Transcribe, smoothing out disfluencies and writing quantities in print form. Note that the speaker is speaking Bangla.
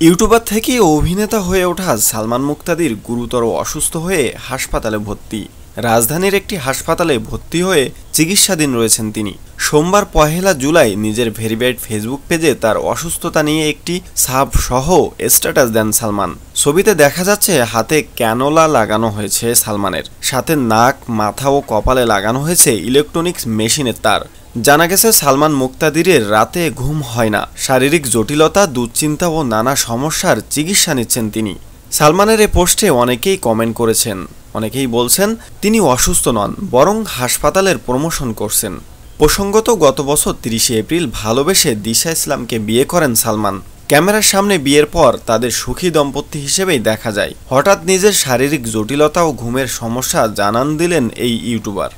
ইউটিউবার থেকে অভিনেতা হয়ে ওঠা সালমান মুক্তাদির গুরুতর অসুস্থ হয়ে হাসপাতালে ভর্তি। রাজধানীর একটি হাসপাতালে ভর্তি হয়ে চিকিৎসাধীন রয়েছেন তিনি। সোমবার ১ জুলাই নিজের ভেরিফাইড ফেসবুক পেজে তার অসুস্থতা নিয়ে একটি সাব সহ স্ট্যাটাস দেন সালমান। ছবিতে দেখা যাচ্ছে হাতে ক্যানোলা লাগানো হয়েছে সালমানের, সাথে নাক, মাথা ও কপালে লাগানো হয়েছে ইলেকট্রনিক্স মেশিনের তার। জানা গেছে সালমান মুক্তাদিরের রাতে ঘুম হয় না, শারীরিক জটিলতা, দুশ্চিন্তা ও নানা সমস্যার চিকিৎসা নিচ্ছেন তিনি। সালমানের এ পোস্টে অনেকেই কমেন্ট করেছেন। অনেকেই বলছেন তিনি অসুস্থ নন, বরং হাসপাতালের প্রমোশন করছেন। প্রসঙ্গত, গত বছর ৩০ এপ্রিল ভালোবেসে দিশা ইসলামকে বিয়ে করেন সালমান। ক্যামেরার সামনে বিয়ের পর তাদের সুখী দম্পতি হিসেবেই দেখা যায়। হঠাৎ নিজের শারীরিক জটিলতা ও ঘুমের সমস্যা জানান দিলেন এই ইউটিউবার।